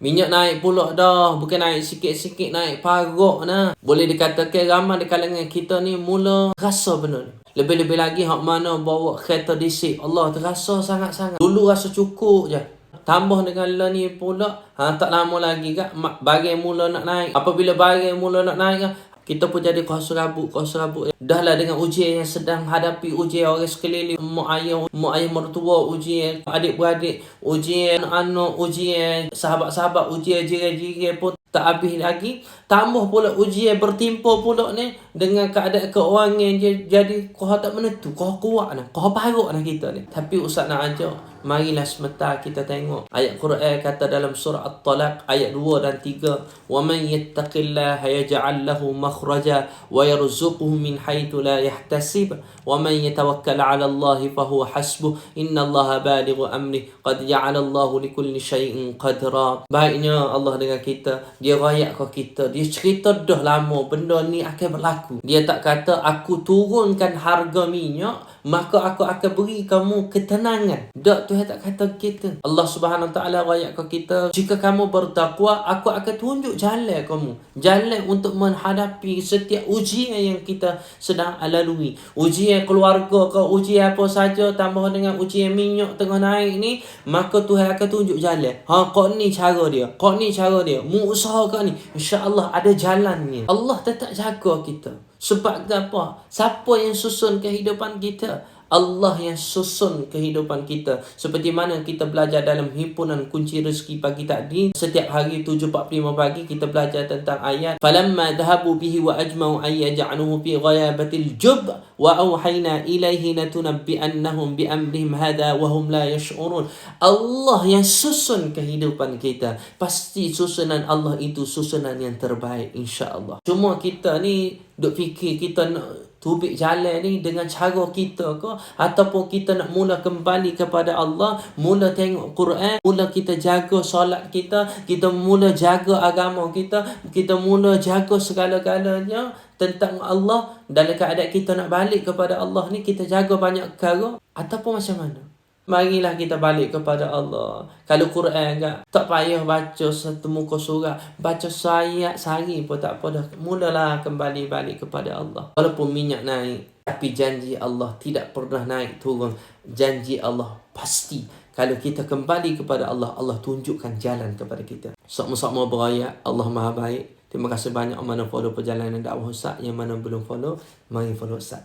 Minyak naik pula dah. Bukan naik sikit-sikit, naik paruk nah. Boleh dikatakan ramai di kalangan kita ni mula rasa benda ni. Lebih-lebih lagi hak mana bawa kereta disik. Allah terasa sangat-sangat. Dulu rasa cukup je. Tambah dengan lah ni pula. Tak lama lagi kak. Barang mula nak naik. Apabila barang mula nak naik kita pun jadi kuasa rabuk. Dah lah dengan ujian yang sedang hadapi, ujian orang sekeliling, mak ayah mertua, ujian adik-beradik, ujian anak, ujian sahabat-sahabat, ujian jiran-jiran pun tak habis lagi. Tambah pula ujian bertimpa pula ni dengan keadaan keuangan jadi kau tak menentu, kau kuat nah, kau paruk nah kita ni. Tapi Ustaz nak ajak, marilah semata kita tengok ayat Quran kata dalam surah At-Talaq ayat 2 dan 3, "Wa man yattaqillaha yaj'al lahu makhraja wa yarzuquhu min haitsu la yahtasib wa man yatawakkal 'ala Allah fa huwa hasbuh innallaha balighu amri qad ja'ala Allahu likulli syai'in qadra." Baiknya Allah dengan kita, dia rayak ke kita, dia cerita dah lama benda ni akan berlaku. Dia tak kata aku turunkan harga minyak maka aku akan beri kamu ketenangan. Tak, Tuhan tak kata kita. Allah Subhanahu Wa Taala rayak ke kita, jika kamu bertakwa, aku akan tunjuk jalan kamu. Jalan untuk menghadapi setiap ujian yang kita sedang lalui. Ujian keluarga ke, ujian apa saja, tambah dengan ujian minyak tengah naik ni, maka Tuhan akan tunjuk jalan. Kau ni cara dia. Kau ni cara dia. Mu usaha kau ni. InsyaAllah ada jalannya. Allah tetap jaga kita. Sebab apa? Siapa yang susun kehidupan kita? Allah yang susun kehidupan kita. Seperti mana kita belajar dalam himpunan kunci rezeki pagi tadi, setiap hari 7.45 pagi kita belajar tentang ayat falamma dhahabu bihi wa ajma'u ay yaj'aluhu fi ghayabatil jub wa auhayna ilaihi latunabbi'annahum bi amrihim hadha wa hum la yash'urun. Allah yang susun kehidupan kita. Pasti susunan Allah itu susunan yang terbaik, insya-Allah. Cuma kita ni duk fikir kita nak tubik jalan ni dengan cara kita ke, ataupun kita nak mula kembali kepada Allah, mula tengok Quran, mula kita jaga solat kita mula jaga agama kita mula jaga segala-galanya tentang Allah. Dalam keadaan kita nak balik kepada Allah ni, kita jaga banyak perkara ataupun macam mana? Marilah kita balik kepada Allah. Kalau Quran tak payah baca satu muka surat, baca ayat sehari pun tak apa dah. Mulalah kembali balik kepada Allah. Walaupun minyak naik, tapi janji Allah tidak pernah naik turun. Janji Allah pasti. Kalau kita kembali kepada Allah, Allah tunjukkan jalan kepada kita. Sama-sama berayat. Allah Maha Baik. Terima kasih banyak mana follow perjalanan dakwah Ustaz. Yang mana belum follow, mari follow Ustaz.